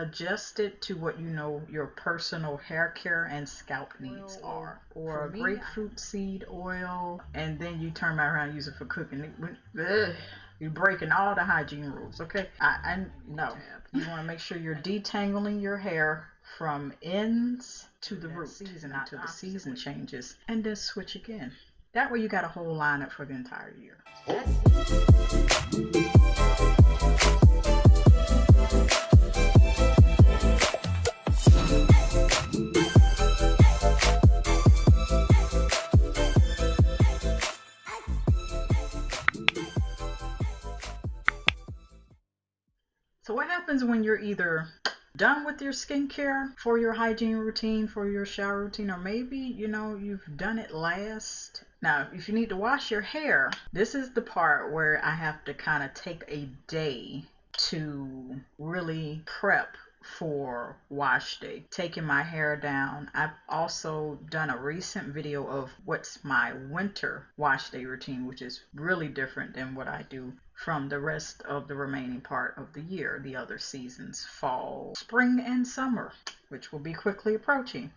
Adjust it to what you know your personal hair care and scalp needs are. Or a grapefruit seed oil, and then you turn right around and use it for cooking. You're breaking all the hygiene rules, okay? I know. You want to make sure you're detangling your hair from ends to the root until the season changes, and then switch again. That way you got a whole lineup for the entire year. So what happens when you're either done with your skincare for your hygiene routine, for your shower routine, or maybe, you know, you've done it last. Now, if you need to wash your hair, this is the part where I have to kind of take a day to really prep for wash day, taking my hair down. I've also done a recent video of what's my winter wash day routine, which is really different than what I do from the rest of the remaining part of the year, the other seasons, fall, spring, and summer, which will be quickly approaching.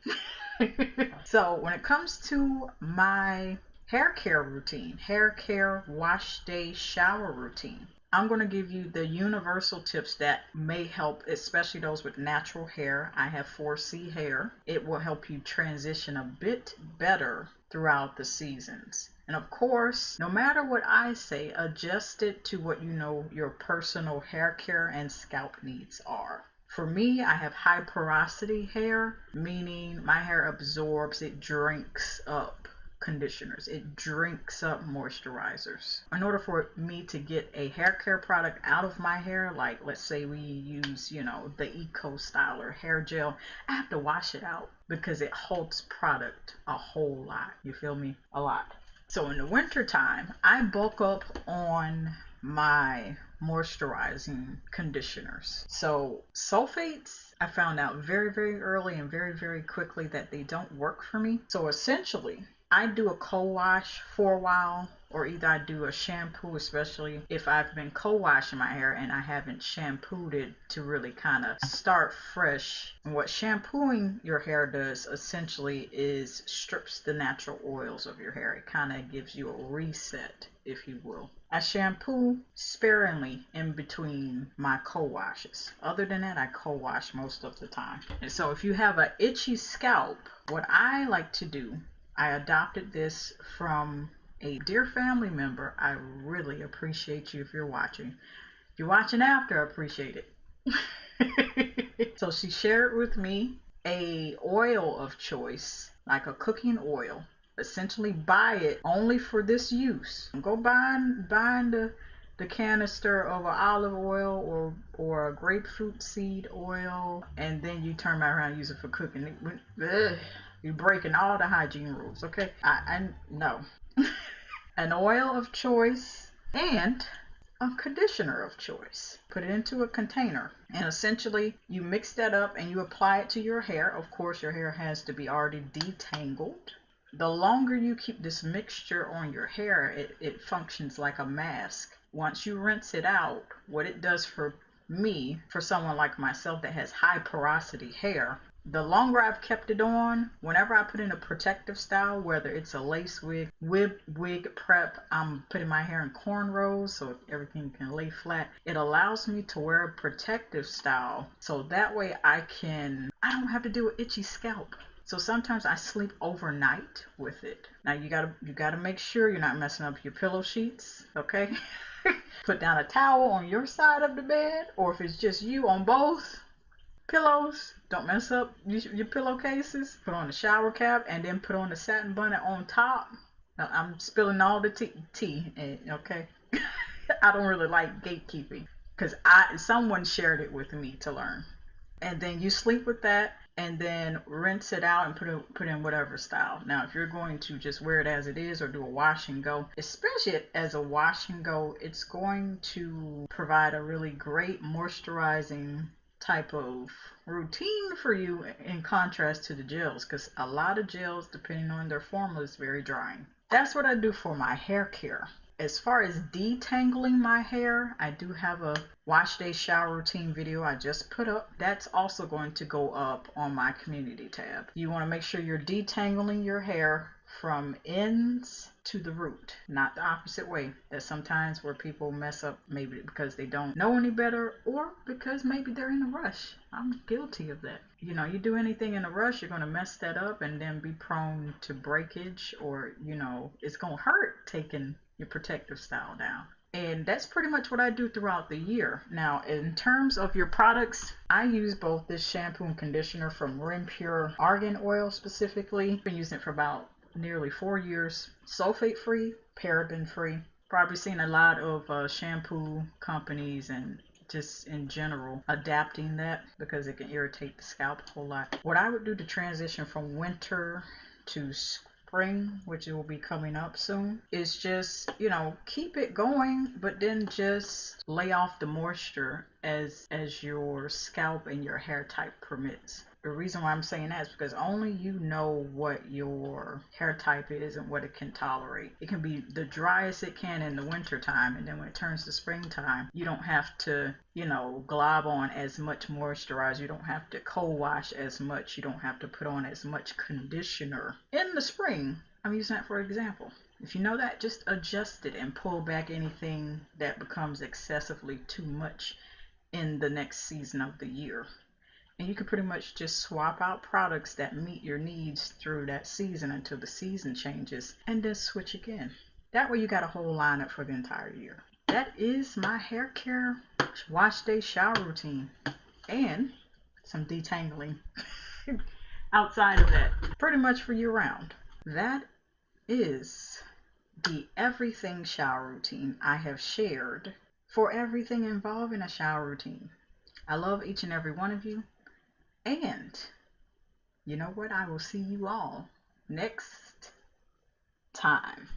So when it comes to my hair care routine, hair care, wash day, shower routine, I'm going to give you the universal tips that may help, especially those with natural hair. I have 4C hair. It will help you transition a bit better throughout the seasons. And of course, no matter what I say, adjust it to what you know your personal hair care and scalp needs are. For me, I have high porosity hair, meaning my hair absorbs, it drinks up conditioners, it drinks up moisturizers. In order for me to get a hair care product out of my hair, like let's say we use, you know, the Eco Styler hair gel, I have to wash it out because it holds product a whole lot. You feel me? A lot. So in the winter time, I bulk up on my moisturizing conditioners. So sulfates, I found out very, very early and very, very quickly that they don't work for me. So essentially, I do a co-wash for a while, or either I do a shampoo, especially if I've been co-washing my hair and I haven't shampooed it to really kind of start fresh. And what shampooing your hair does essentially is strips the natural oils of your hair. It kind of gives you a reset, if you will. I shampoo sparingly in between my co-washes. Other than that, I co-wash most of the time. And so if you have an itchy scalp, what I like to do, I adopted this from a dear family member. I really appreciate you if you're watching. If you're watching after, I appreciate it. So she shared with me a oil of choice, like a cooking oil. Essentially buy it only for this use. Go buying the canister of an olive oil or a grapefruit seed oil, and then you turn right around and use it for cooking. You're breaking all the hygiene rules, okay? I know. An oil of choice and a conditioner of choice. Put it into a container, and essentially you mix that up and you apply it to your hair. Of course, your hair has to be already detangled. The longer you keep this mixture on your hair, it functions like a mask. Once you rinse it out, what it does for me, for someone like myself that has high porosity hair, the longer I've kept it on, whenever I put in a protective style, whether it's a lace wig, wig prep, I'm putting my hair in cornrows so everything can lay flat. It allows me to wear a protective style, so that way I don't have to do an itchy scalp. So sometimes I sleep overnight with it. Now you gotta make sure you're not messing up your pillow sheets, okay? Put down a towel on your side of the bed, or if it's just you, on both pillows. Don't mess up your pillowcases. Put on the shower cap and then put on the satin bonnet on top. Now, I'm spilling all the tea, okay? I don't really like gatekeeping because someone shared it with me to learn. And then you sleep with that, and then rinse it out and put in whatever style. Now, if you're going to just wear it as it is or do a wash and go, especially as a wash and go, it's going to provide a really great moisturizing type of routine for you in contrast to the gels, because a lot of gels, depending on their formula, is very drying. That's what I do for my hair care. As far as detangling my hair, I do have a wash day shower routine video I just put up. That's also going to go up on my community tab. You want to make sure you're detangling your hair from ends to the root, not the opposite way. That's sometimes where people mess up, maybe because they don't know any better or because maybe they're in a rush. I'm guilty of that. You know, you do anything in a rush, you're going to mess that up and then be prone to breakage, or, you know, it's going to hurt taking your protective style down. And that's pretty much what I do throughout the year. Now, in terms of your products, I use both this shampoo and conditioner from Rim Pure Argan Oil specifically. Been using it for about nearly 4 years. Sulfate free, paraben free. Probably seen a lot of shampoo companies and just in general adapting that because it can irritate the scalp a whole lot. What I would do to transition from winter to spring, which will be coming up soon, is just, you know, keep it going, but then just lay off the moisture as your scalp and your hair type permits. The reason why I'm saying that is because only you know what your hair type is and what it can tolerate. It can be the driest it can in the winter time, and then when it turns to springtime, you don't have to, you know, glob on as much moisturizer. You don't have to co-wash as much. You don't have to put on as much conditioner. In the spring, I'm using that for example. If you know that, just adjust it and pull back anything that becomes excessively too much in the next season of the year. And you can pretty much just swap out products that meet your needs through that season until the season changes, and then switch again. That way you got a whole lineup for the entire year. That is my hair care wash day shower routine and some detangling outside of that, pretty much for year round. That is the everything shower routine I have shared for everything involving a shower routine. I love each and every one of you. And you know what? I will see you all next time.